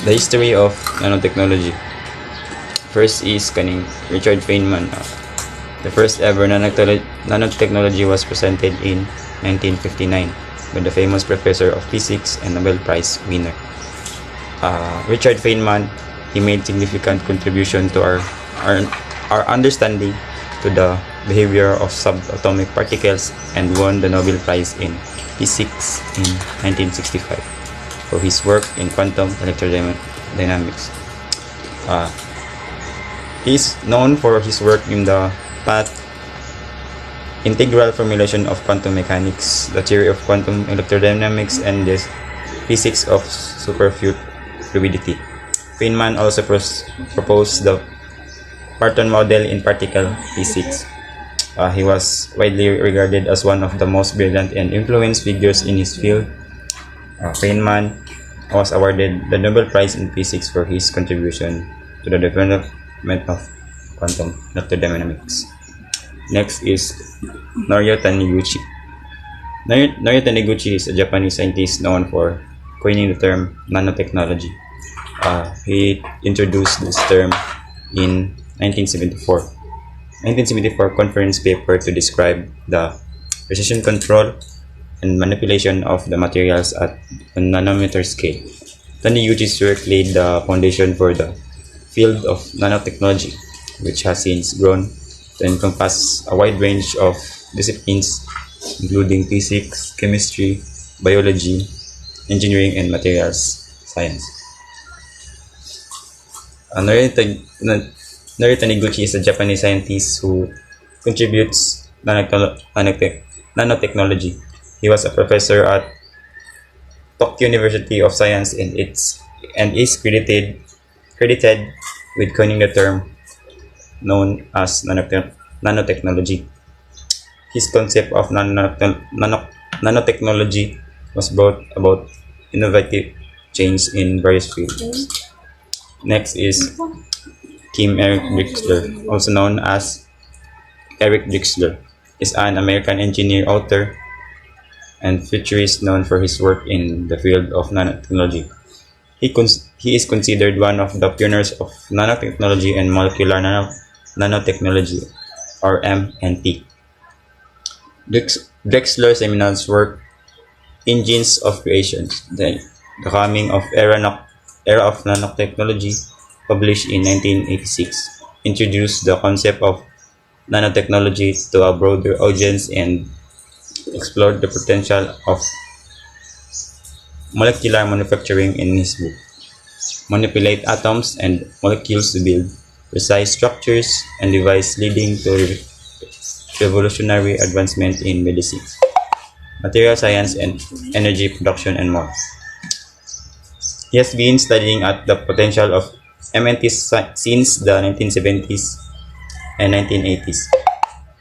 The history of nanotechnology. First is kaning Richard Feynman. The first ever nanotechnology was presented in 1959 by the famous professor of physics and Nobel Prize winner. Richard Feynman, he made significant contribution to our understanding to the behavior of subatomic particles and won the Nobel Prize in Physics in 1965 for his work in quantum electrodynamics. He is known for his work in the path integral formulation of quantum mechanics, the theory of quantum electrodynamics, and the physics of superfluidity. Feynman also proposed the Parton model in particle physics. He was widely regarded as one of the most brilliant and influential figures in his field. Feynman was awarded the Nobel Prize in Physics for his contribution to the development of quantum electrodynamics. Next is Norio Taniguchi. Norio Taniguchi is a Japanese scientist known for coining the term nanotechnology. He introduced this term in 1974 conference paper to describe the precision control and manipulation of the materials at a nanometer scale. Taniguchi's work laid the foundation for the field of nanotechnology, which has since grown to encompass a wide range of disciplines, including physics, chemistry, biology, engineering, and materials science. Norio Taniguchi is a Japanese scientist who contributes nanotechnology. He was a professor at Tokyo University of Science and is credited with coining the term known as nanotechnology. His concept of nanotechnology was brought about innovative change in various fields. Next is Kim Eric Drexler, also known as Eric Drexler, is an American engineer, author, and futurist known for his work in the field of nanotechnology. He is considered one of the pioneers of nanotechnology and molecular nanotechnology, or MNT. Drexler's seminal work, Engines of Creation, the coming of era of nanotechnology, published in 1986, introduced the concept of nanotechnology to a broader audience and explored the potential of molecular manufacturing. In his book, Manipulate Atoms and Molecules to Build Precise Structures and Devices, leading to revolutionary advancement in medicine, material science, and energy production, and more. He has been studying at the potential of MNTs since the 1970s and 1980s.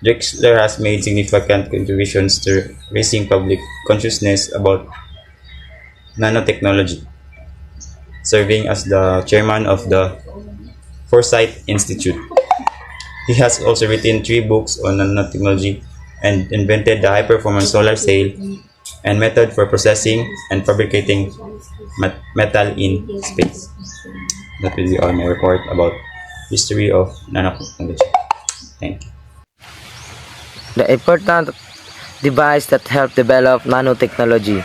Drexler has made significant contributions to raising public consciousness about nanotechnology, serving as the chairman of the Foresight Institute. He has also written 3 books on nanotechnology and invented the high-performance solar cell and method for processing and fabricating metal in space. That will be all my report about history of nanotechnology. Thank you. The important device that help develop nanotechnology.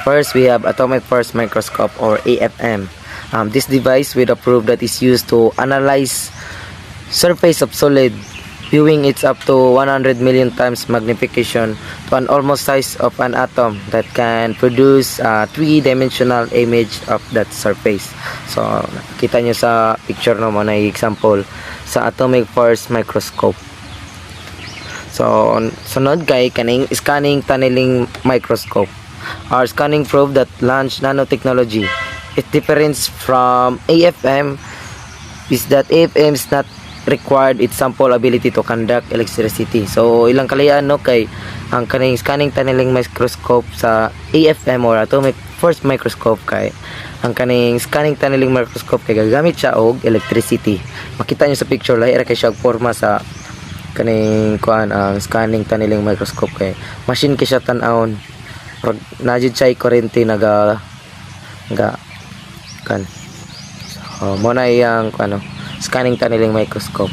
First, we have atomic force microscope, or AFM. This device with a probe that is used to analyze surface of solid, viewing it up to 100 million times magnification to an almost size of an atom that can produce a 3-dimensional image of that surface. So, kita nyo sa picture naman na example sa atomic force microscope. So, sunod kay kaning scanning tunneling microscope. Our scanning probe that launched nanotechnology. It difference from AFM is that AFM is not required its sample ability to conduct electricity. So ilang kalayaan no kay ang kaning scanning tunneling microscope sa AFM or atomic force microscope kay ang kaning scanning tunneling microscope kay gagamit siya og electricity. Makita niyo sa picture lahi ra kay siya forma sa kaning kuan ang scanning tunneling microscope kay machine kay siya tan-awon. Najud siya kurente naga kan Mo na iyang scanning tunneling microscope.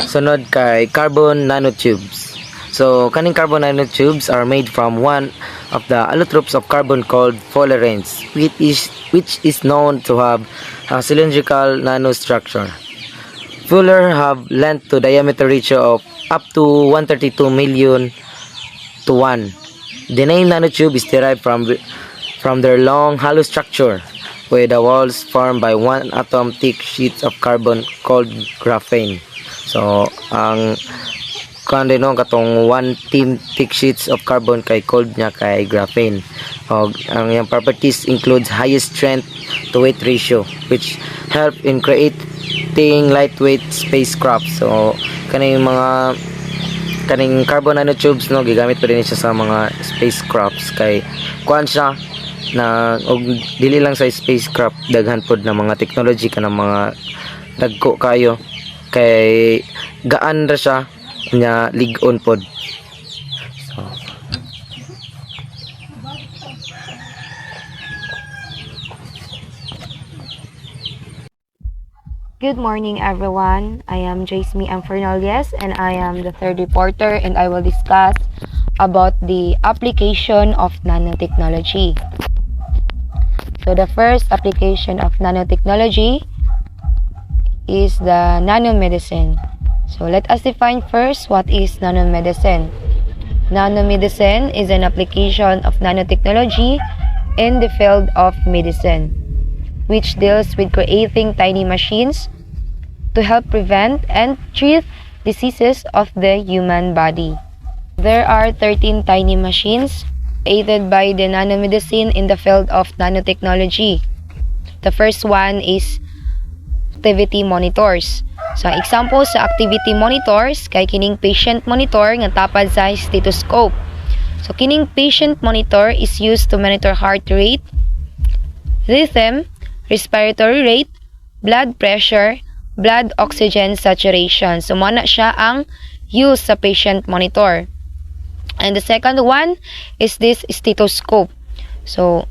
Sunod kay carbon nanotubes. So kaning carbon nanotubes are made from one of the allotropes of carbon called fullerenes, which is known to have a cylindrical nanostructure. Fuller have length to diameter ratio of up to 132 million to 1. The name nanotube is derived from their long hollow structure, with the walls formed by one atom thick sheets of carbon called graphene. So ang katong one team thick sheets of carbon kay called niya kay graphene. Ang iyang properties includes highest strength to weight ratio, which help in creating lightweight spacecraft. So kaning carbon nanotubes gigamit pa rin siya sa mga spacecrafts kay kuan siya na og dili lang sa spacecraft, daghan pod na mga technology kanang mga dagko kayo kay gaan ra siya nya lig-on pod. So Good morning, everyone. I am Jaismi M. Fernaldez, and I am the third reporter, and I will discuss about the application of nanotechnology. So the first application of nanotechnology is the nanomedicine. So let us define first what is nanomedicine. Nanomedicine is an application of nanotechnology in the field of medicine, which deals with creating tiny machines to help prevent and treat diseases of the human body. There are 13 tiny machines created by the nanomedicine in the field of nanotechnology. The first one is activity monitors. So, example sa activity monitors kay kining patient monitor nga tapad sa stethoscope. So, kining patient monitor is used to monitor heart rate, rhythm, respiratory rate, blood pressure, blood oxygen saturation. So, muna siya ang use sa patient monitor. And the second one is this stethoscope. So,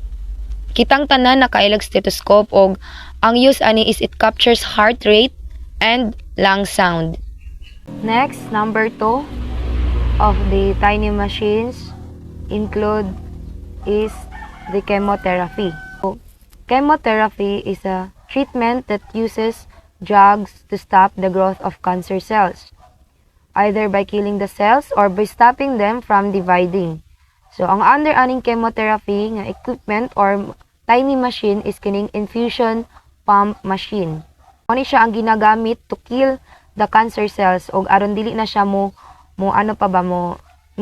kitang tanan nakailag stethoscope og ang use ani is it captures heart rate and lung sound. Next, number 2 of the tiny machines include is the chemotherapy. So, chemotherapy is a treatment that uses drugs to stop the growth of cancer cells, either by killing the cells or by stopping them from dividing. So, ang under aning chemotherapy nga equipment or tiny machine is kining infusion pump machine. Ano siya ang ginagamit to kill the cancer cells o aron dili na siya mo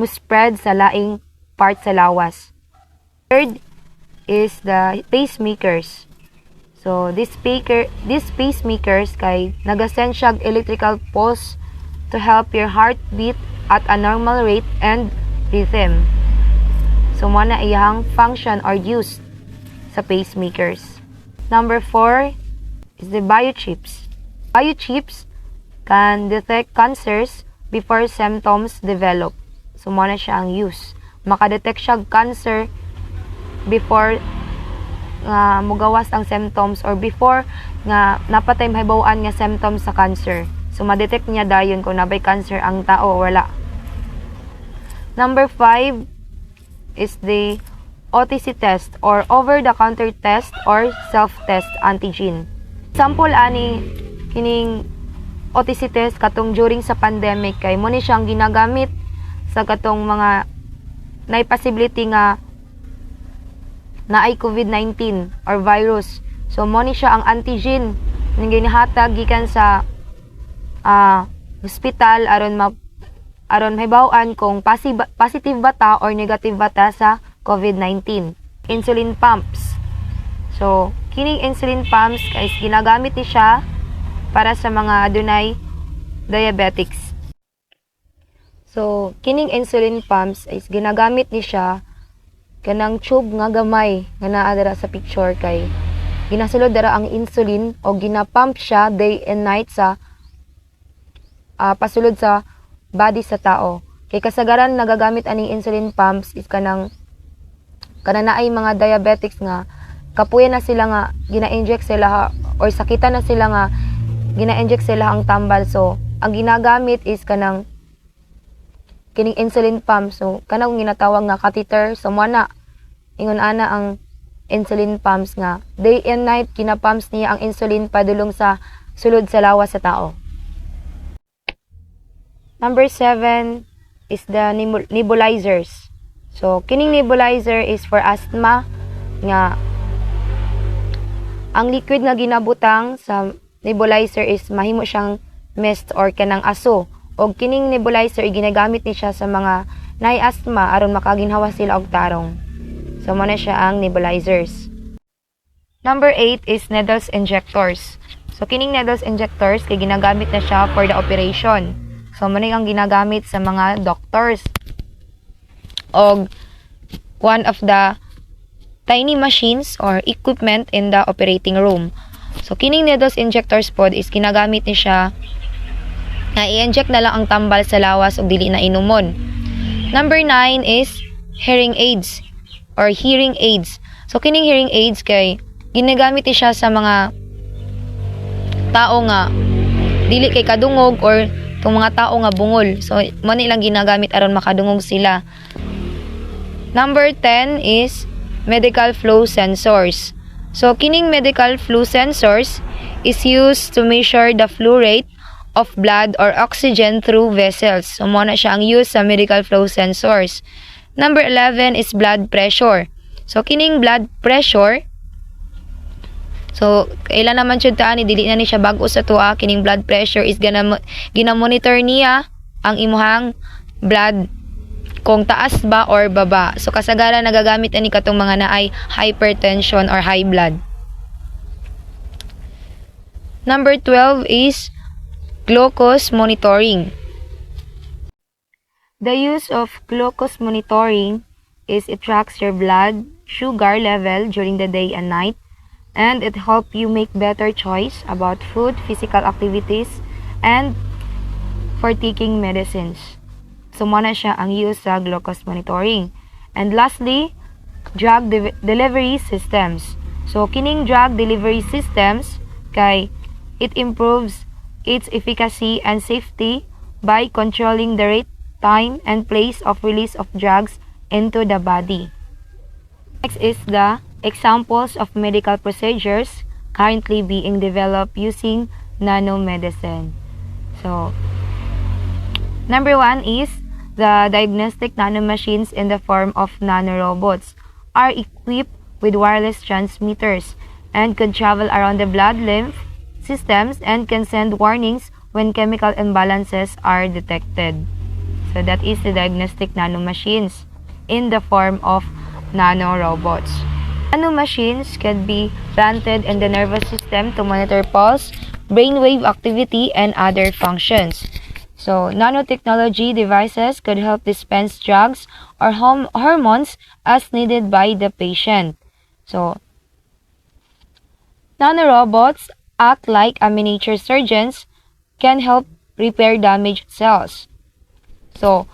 spread sa laing part sa lawas. Third is the pacemakers. So, these pacemakers kay nagasend siya electrical pulse to help your heart beat at a normal rate and rhythm. So, mo na iyang function or use sa pacemakers. Number 4 is the biochips. Biochips can detect cancers before symptoms develop. So, mo na siya ang use. Makadetect siya cancer before nga mugawas ang symptoms or before nga napatay mahibawaan nga symptoms sa cancer. So, ma-detect niya dayon kung nabay cancer ang tao o wala. Number 5 is the OTC test or over-the-counter test or self-test antigen. Example ani kining OTC test katong during sa pandemic kay mo ni siyang ginagamit sa katong mga na possibility nga naay COVID-19 or virus. So mo ni siya ang antigen ning ginihatag gikan sa hospital aron mahibaw-an kung positive bata or negative bata sa COVID-19. Insulin pumps. So, kining insulin pumps guys, ginagamit ni siya para sa mga adunay diabetics. So, kining insulin pumps is ginagamit ni siya kanang tube nga gamay nga naa dira sa picture kay ginasulod dira ang insulin o ginapump siya day and night sa pasulod sa body sa tao. Kay kasagaran nagagamit aning insulin pumps is kanang naay mga diabetics nga kapuya na sila nga gina-inject sila or sakitan na sila nga gina-inject sila ang tambal. So ang ginagamit is kining insulin pump. So kanang ginatawag nga catheter. So mana ingon ana ang insulin pumps nga day and night kinapumps niya ang insulin padulong sa sulod sa lawas sa tao. Number 7 is the nebulizers. So kining nebulizer is for asthma nga ang liquid nga ginabutang sa nebulizer is mahimo siyang mist or kanang aso. Og kining nebulizer ginagamit ni siya sa mga naay asthma aron makaginhawa sila og tarong. So mo na siya ang nebulizers. Number 8 is needles injectors. So kining needles injectors kay ginagamit na siya for the operation. So mo na ang ginagamit sa mga doctors. Og one of the tiny machines or equipment in the operating room. So kining needles injectors pod is ginagamit ni siya na i-inject na lang ang tambal sa lawas ug dili na inumon. Number 9 is hearing aids or hearing aids. So kining hearing aids kay ginagamit ni siya sa mga tao nga dili kay kadungog or tong mga tao nga bungol. So mo ni lang ginagamit aron makadungog sila. Number 10 is medical flow sensors. So kining medical flow sensors is used to measure the flow rate of blood or oxygen through vessels. So mo na siya ang use sa medical flow sensors. Number 11 is blood pressure. So kining blood pressure, so kailan naman jud ta ni dili na ni siya bag-o sa tuwa. Kining blood pressure is gina-monitor niya ang imuhang blood kung taas ba or baba. So kasagaran nagagamit ani katong mga naay hypertension or high blood. Number 12 is glucose monitoring. The use of glucose monitoring is it tracks your blood sugar level during the day and night, and it helps you make better choice about food, physical activities, and for taking medicines. So mo na siya ang use sa glucose monitoring. And lastly, drug delivery systems. So kining drug delivery systems kay it improves its efficacy and safety by controlling the rate, time, and place of release of drugs into the body. Next is the examples of medical procedures currently being developed using nanomedicine. So number 1 is the diagnostic nanomachines in the form of nanorobots are equipped with wireless transmitters and can travel around the blood-lymph systems and can send warnings when chemical imbalances are detected. So that is the diagnostic nanomachines in the form of nanorobots. Nanomachines can be planted in the nervous system to monitor pulse, brainwave activity, and other functions. So, nanotechnology devices could help dispense drugs or hormones as needed by the patient. So, nanorobots act like a miniature surgeons, can help repair damaged cells. So,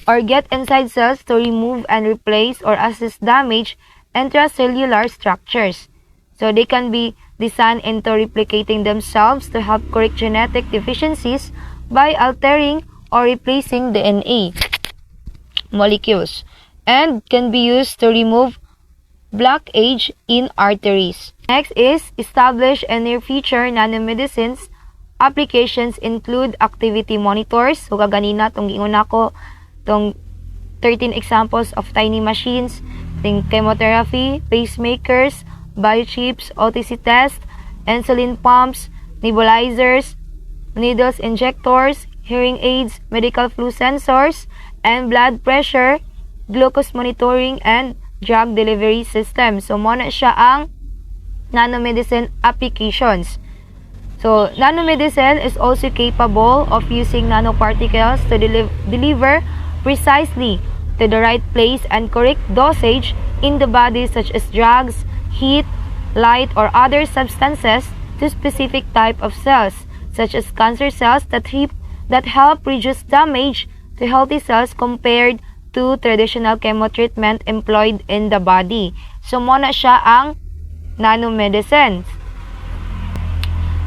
or get inside cells to remove and replace or assist damaged intracellular structures. So, they can be designed into replicating themselves to help correct genetic deficiencies by altering or replacing DNA molecules, and can be used to remove blockage in arteries. Next is establish and near future nanomedicines applications include activity monitors. So kaganina tong giingon nako tong 13 examples of tiny machines, ting chemotherapy, pacemakers, biochips, OTC test, insulin pumps, nebulizers, needles injectors, hearing aids, medical flow sensors, and blood pressure, glucose monitoring, and drug delivery system. So, mo na siya ang nanomedicine applications. So, nanomedicine is also capable of using nanoparticles to deliver precisely to the right place and correct dosage in the body, such as drugs, heat, light, or other substances to specific type of cells, such as cancer cells that help reduce damage to healthy cells compared to traditional chemo treatment employed in the body. So, mo na siya ang nanomedicines.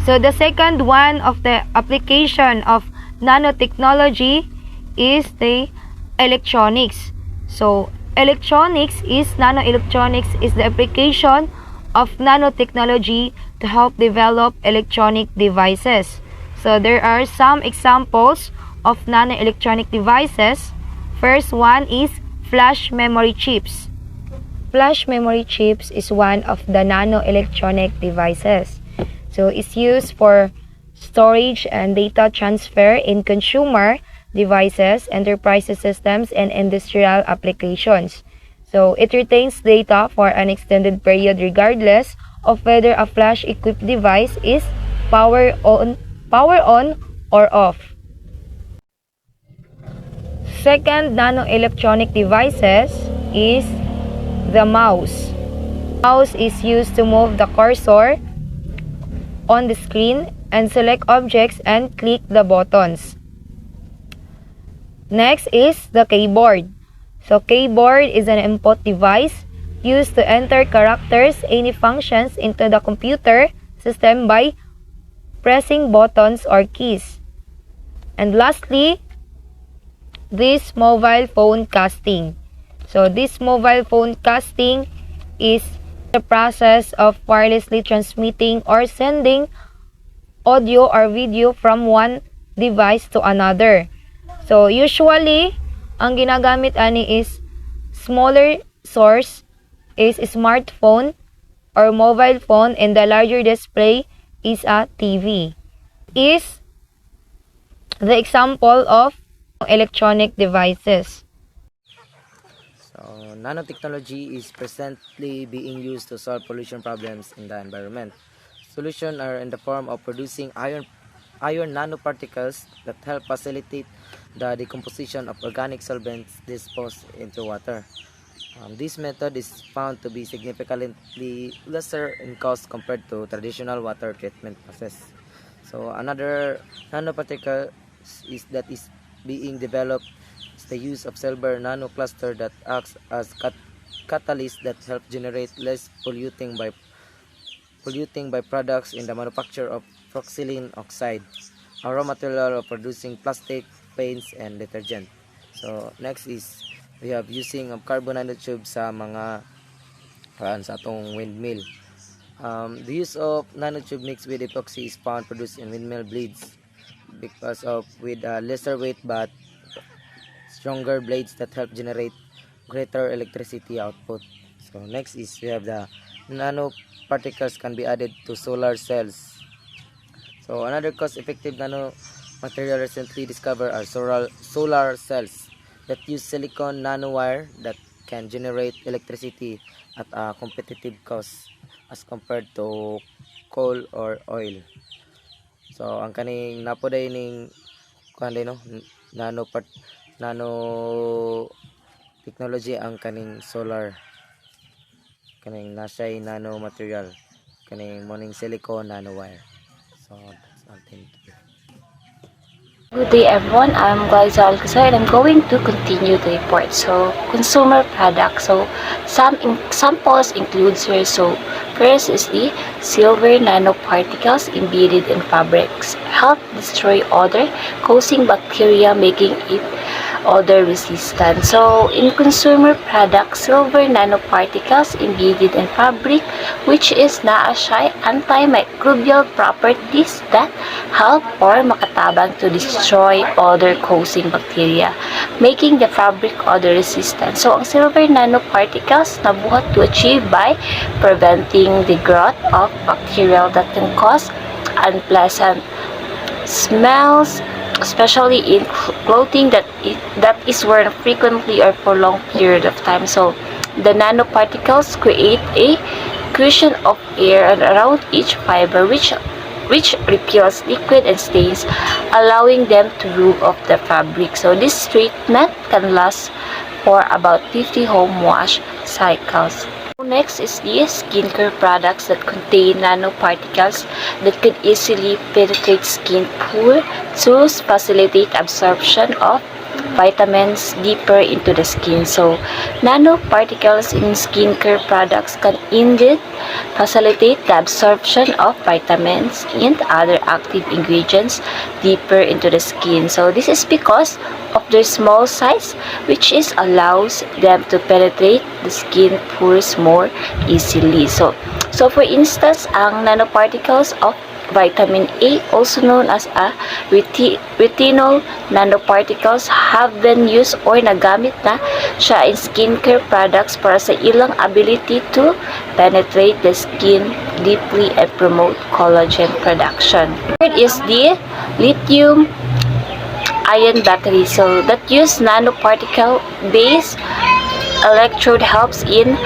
So the second one of the application of nanotechnology is the electronics. So nanoelectronics is the application of nanotechnology to help develop electronic devices. So there are some examples of nanoelectronic devices. First one is flash memory chips. Flash memory chips is one of the nanoelectronic devices. So it's used for storage and data transfer in consumer devices, enterprise systems, and industrial applications. So it retains data for an extended period regardless of whether a flash-equipped device is power on or off. Second nanoelectronic devices is the mouse. Mouse is used to move the cursor on the screen and select objects and click the buttons. Next is the keyboard. So keyboard is an input device used to enter characters, any functions into the computer system by pressing buttons or keys. And lastly, this mobile phone casting. So this mobile phone casting is the process of wirelessly transmitting or sending audio or video from one device to another. So usually, ang ginagamit ani is smaller source is smartphone or mobile phone, and the larger display is a TV. Is the example of electronic devices. So, nanotechnology is presently being used to solve pollution problems in the environment. Solutions are in the form of producing iron nanoparticles that help facilitate the decomposition of organic solvents disposed into water. This method is found to be significantly lesser in cost compared to traditional water treatment process. So another nanoparticle is being developed is the use of silver nanocluster that acts as catalyst that help generate less polluting byproducts in the manufacture of propylene oxide, a raw material of producing plastic, paints, and detergent. So next is we have using of carbon nanotube sa mga sa atong windmill. The use of nanotube mixed with epoxy is found produced in windmill blades because of with lesser weight but stronger blades that help generate greater electricity output. So next is we have the nanoparticles can be added to solar cells. So another cost-effective nanomaterial recently discovered are solar cells that use silicon nanowire that can generate electricity at a competitive cost as compared to coal or oil. So ang kaning napoday ning kanday no nano technology ang kaning solar kaning nasay nano material kaning morning silicone nanowire. So that's all. Thank you. Good day everyone, I'm Glyza Alcazar and I'm going to continue the report. So, consumer products. So, some examples include here. So, first is the silver nanoparticles embedded in fabrics. Help destroy odor, causing bacteria, making it odor resistant. So, in consumer products, silver nanoparticles embedded in fabric, which is naa siya antimicrobial properties that help or makatabang to destroy odor-causing bacteria, making the fabric odor-resistant. So, ang silver nanoparticles nabuhat to achieve by preventing the growth of bacteria that can cause unpleasant smells, especially in clothing that is worn frequently or for long period of time. So, the nanoparticles create a cushion of air around each fiber which repels liquid and stains, allowing them to rub off the fabric. So this treatment can last for about 50 home wash cycles. Next is the skincare products that contain nanoparticles that could easily penetrate skin pore to facilitate absorption of vitamins deeper into the skin. So, nanoparticles in skincare products can indeed facilitate the absorption of vitamins and other active ingredients deeper into the skin. So, this is because of their small size, which is allows them to penetrate the skin pores more easily. So for instance, ang nanoparticles of vitamin A, also known as retinol nanoparticles, have been used or nagamit na siya in skincare products para sa ilang ability to penetrate the skin deeply and promote collagen production. Third is the lithium ion battery. So that use nanoparticle based electrode helps in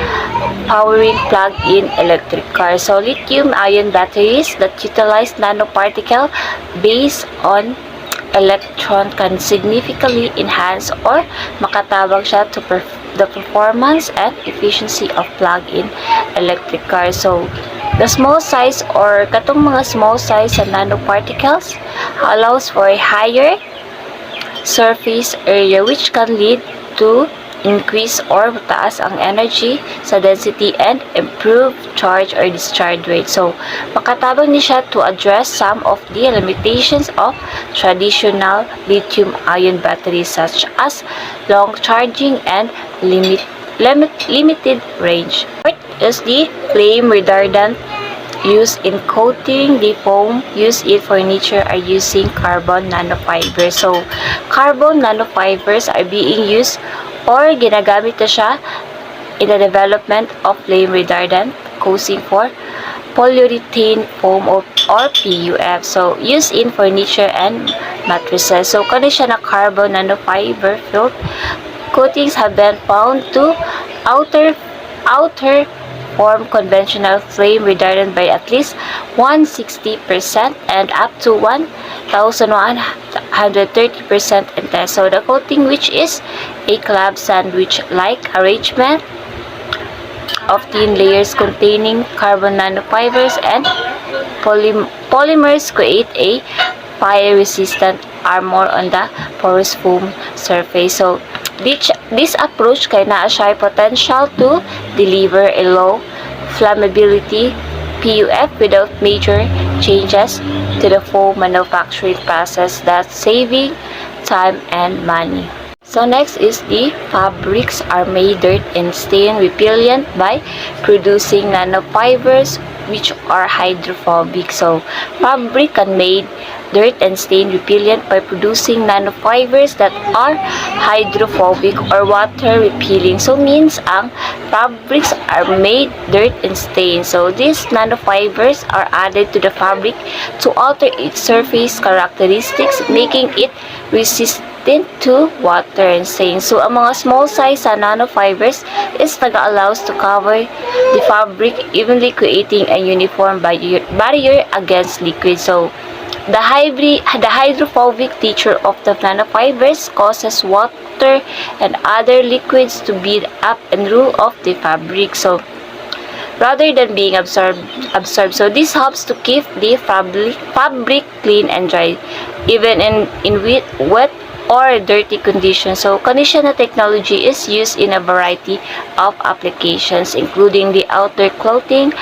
powering plug-in electric cars. So lithium-ion batteries that utilize nanoparticle based on electron can significantly enhance or makatabang siya to the performance and efficiency of plug-in electric cars. So the small size or katong mga small size sa nanoparticles allows for a higher surface area which can lead to increase or mataas ang energy sa density and improve charge or discharge rate. So, makatabang ni siya to address some of the limitations of traditional lithium-ion batteries such as long charging and limited range. Fourth is the flame retardant used in coating. The foam used in furniture are using carbon nanofibers. So, carbon nanofibers are being used or ginagamit na siya in the development of flame retardant coating for polyurethane foam or PUF. So, used in furniture and mattresses. So, kani siya na carbon nanofiber film coatings have been found to outer form conventional flame retardant by at least 160% and up to 1,130% intense. So the coating, which is a club sandwich-like arrangement of thin layers containing carbon nanofibers and polymers, create a fire-resistant armor on the porous foam surface. So this approach kay naa siya potential to deliver a low flammability PUF without major changes to the foam manufacturing process, thus saving time and money. So next is the fabrics are made dirt and stain repellent by producing nanofibers which are hydrophobic. So fabric can made dirt and stain repellent by producing nanofibers that are hydrophobic or water repelling. So means ang fabrics are made dirt and stain. So these nanofibers are added to the fabric to alter its surface characteristics, making it resistant to water and stain. So ang mga small size sa nanofibers is nag-allows to cover the fabric evenly, creating a uniform barrier against liquid. So the hydrophobic nature of the nanofibers causes water and other liquids to build up and rule off the fabric. So rather than being absorbed. So this helps to keep the fabric clean and dry, even in wet or dirty conditions. So conditioner technology is used in a variety of applications, including the outer clothing,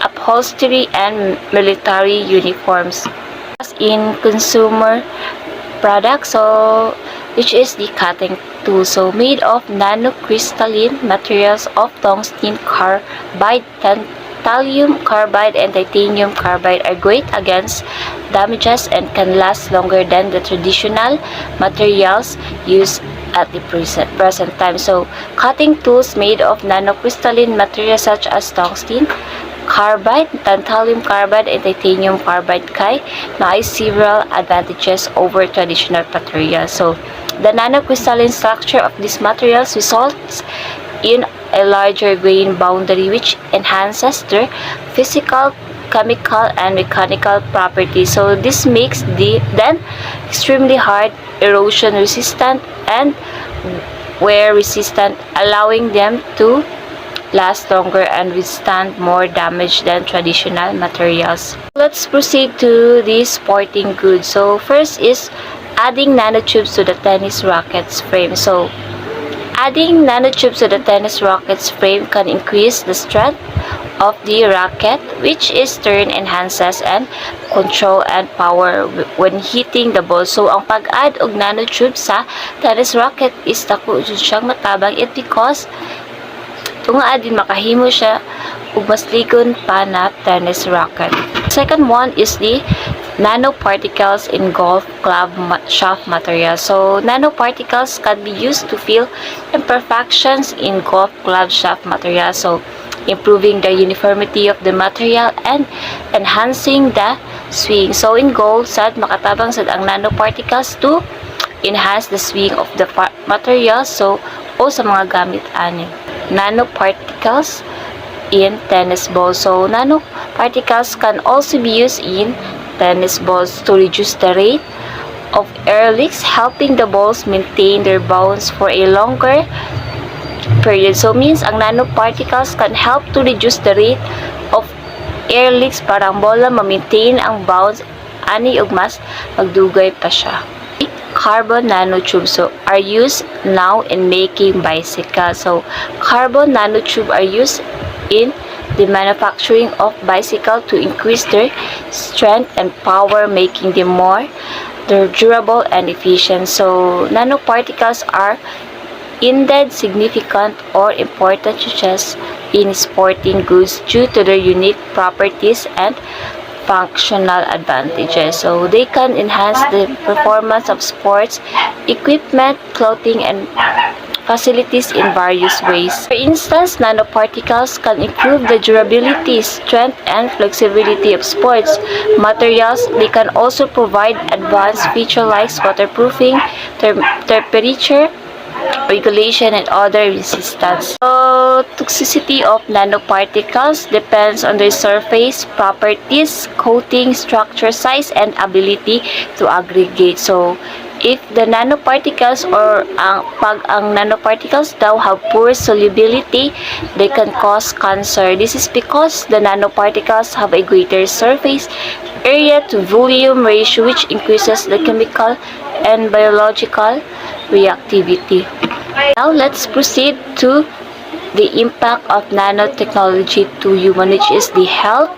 upholstery, and military uniforms. As in consumer products, so which is the cutting tool, so made of nanocrystalline materials of tungsten carbide, thallium carbide, and titanium carbide are great against damages and can last longer than the traditional materials used at the present time. So cutting tools made of nanocrystalline materials such as tungsten carbide, thallium carbide, and titanium carbide may several advantages over traditional materials. So the nanocrystalline structure of these materials results in a larger grain boundary, which enhances their physical, chemical, and mechanical properties. So this makes them extremely hard, erosion resistant, and wear resistant, allowing them to last longer and withstand more damage than traditional materials. Let's proceed to the sporting goods. So first is adding nanotubes to the tennis racket's frame. So adding nanotubes to the tennis racket's frame can increase the strength of the racket, which is turn enhances and control and power when hitting the ball. So ang pag-add og nanotube sa tennis racket is dako jud siyang matabang, it because tunga din makahimo siya ug mas ligon pa na tennis racket. Second one is the nanoparticles in golf club shaft material. So nanoparticles can be used to fill imperfections in golf club shaft material. So improving the uniformity of the material and enhancing the swing. So in goal, sad makatabang sad ang nanoparticles to enhance the swing of the material. So o sa mga gamit ani. Nanoparticles in tennis balls. So nanoparticles can also be used in tennis balls to reduce the rate of air leaks, helping the balls maintain their bounce for a longer period. So means ang nanoparticles can help to reduce the rate of air leaks para ang bola ma-maintain ang bounce ani ug mas magdugay pa siya. Carbon nanotubes are used now in making bicycles. So carbon nanotubes are used in the manufacturing of bicycle to increase their strength and power, making them more durable and efficient. So nanoparticles are indeed significant or important such in sporting goods due to their unique properties and functional advantages. So they can enhance the performance of sports equipment, clothing, and facilities in various ways. For instance, nanoparticles can improve the durability, strength, and flexibility of sports materials. They can also provide advanced features like waterproofing, temperature regulation, and other resistance. So, toxicity of nanoparticles depends on their surface properties, coating, structure, size, and ability to aggregate. So, if the nanoparticles or ang nanoparticles daw have poor solubility, they can cause cancer. This is because the nanoparticles have a greater surface area to volume ratio, which increases the chemical and biological reactivity. Now let's proceed to the impact of nanotechnology to human, which is the health,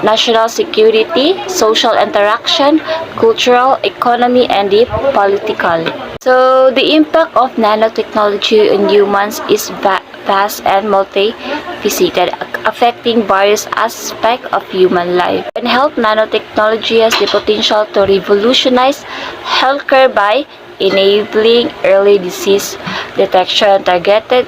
national security, social interaction, cultural, economy, and the political. So the impact of nanotechnology on humans is vast and multifaceted, affecting various aspects of human life. In health, nanotechnology has the potential to revolutionize healthcare by enabling early disease detection, target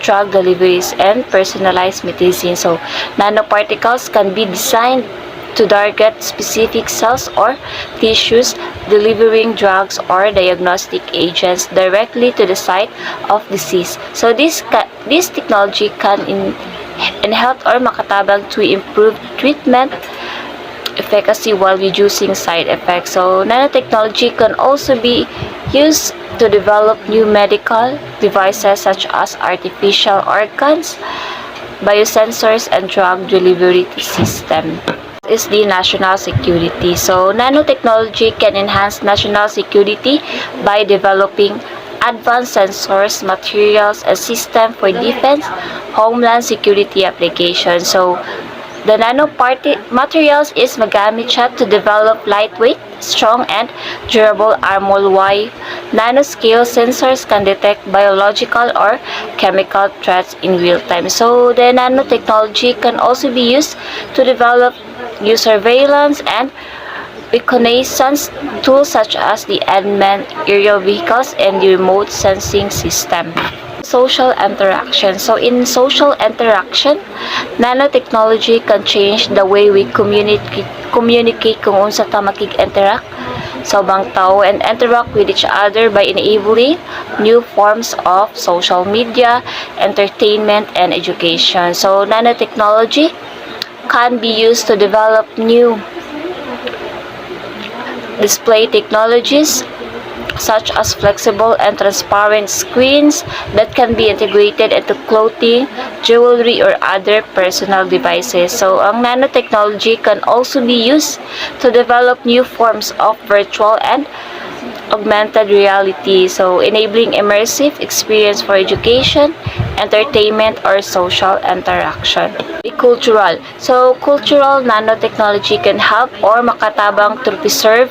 drug deliveries, and personalized medicine. So nanoparticles can be designed to target specific cells or tissues, delivering drugs or diagnostic agents directly to the site of disease. So this technology can help or makatabang to improve treatment efficacy while reducing side effects. So nanotechnology can also be used to develop new medical devices such as artificial organs, biosensors, and drug delivery system. Is the national security. So nanotechnology can enhance national security by developing advanced sensors, materials, and systems for defense, homeland security applications. So the materials is magamit siya to develop lightweight, strong, and durable armor, while nanoscale sensors can detect biological or chemical threats in real time. So the nanotechnology can also be used to develop new surveillance and reconnaissance tools such as the unmanned aerial vehicles and the remote sensing system. Social interaction. So in social interaction, nanotechnology can change the way we communicate kung unsa ta makig-interact sa ubang tao and interact with each other by enabling new forms of social media, entertainment, and education. So nanotechnology can be used to develop new display technologies, such as flexible and transparent screens that can be integrated into clothing, jewelry, or other personal devices. So, ang nanotechnology can also be used to develop new forms of virtual and augmented reality, so enabling immersive experience for education, entertainment, or social interaction. Cultural. So, cultural nanotechnology can help or makatabang to preserve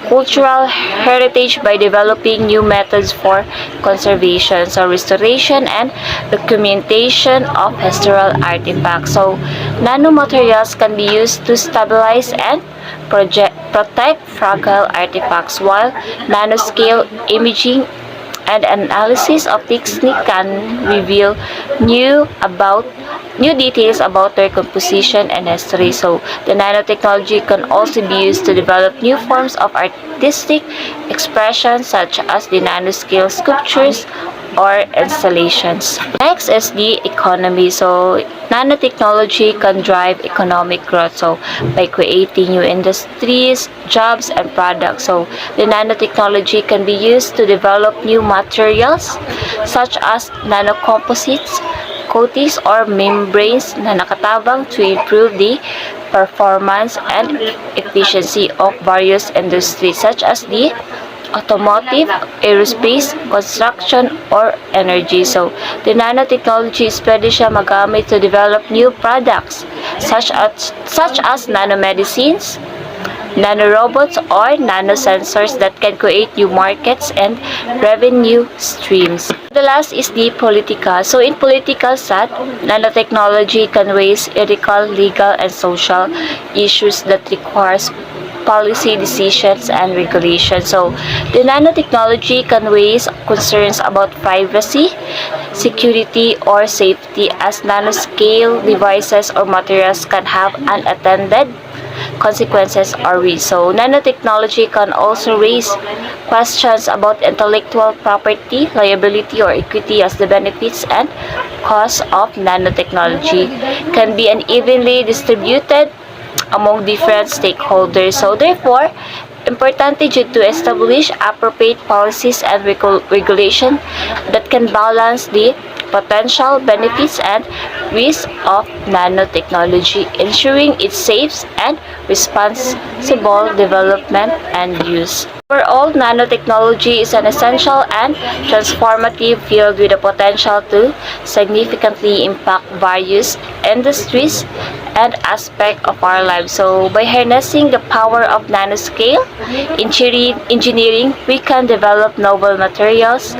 cultural heritage by developing new methods for conservation, so restoration and documentation of historical artifacts. So, nanomaterials can be used to stabilize and protect fragile artifacts, while nanoscale imaging and analysis of technique can reveal new details about their composition and history. So the nanotechnology can also be used to develop new forms of artistic expression, such as the nanoscale sculptures or installations. Next is the economy. So nanotechnology can drive economic growth, so by creating new industries, jobs, and products. So the nanotechnology can be used to develop new materials such as nanocomposites, coatings, or membranes na nakatabang to improve the performance and efficiency of various industries such as the automotive, aerospace, construction, or energy. So, the nanotechnology is pwede siya magamit to develop new products such as nanomedicines, nanorobots, or nanosensors that can create new markets and revenue streams. The last is the politica. So in political side, nanotechnology can raise ethical, legal, and social issues that requires policy decisions and regulation. So the nanotechnology can raise concerns about privacy, security, or safety, as nanoscale devices or materials can have unattended consequences or risks. So nanotechnology can also raise questions about intellectual property, liability, or equity, as the benefits and costs of nanotechnology can be unevenly distributed among different stakeholders. So therefore, importante dito to establish appropriate policies and regulation that can balance the potential benefits and risks of nanotechnology, ensuring its safe and responsible development and use. Overall, nanotechnology is an essential and transformative field with the potential to significantly impact various industries and aspects of our lives. So, by harnessing the power of nanoscale engineering, we can develop novel materials,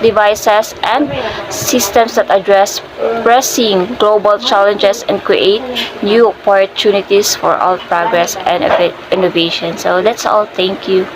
devices, and systems that address pressing global challenges and create new opportunities for all progress and innovation. So, that's all. Thank you.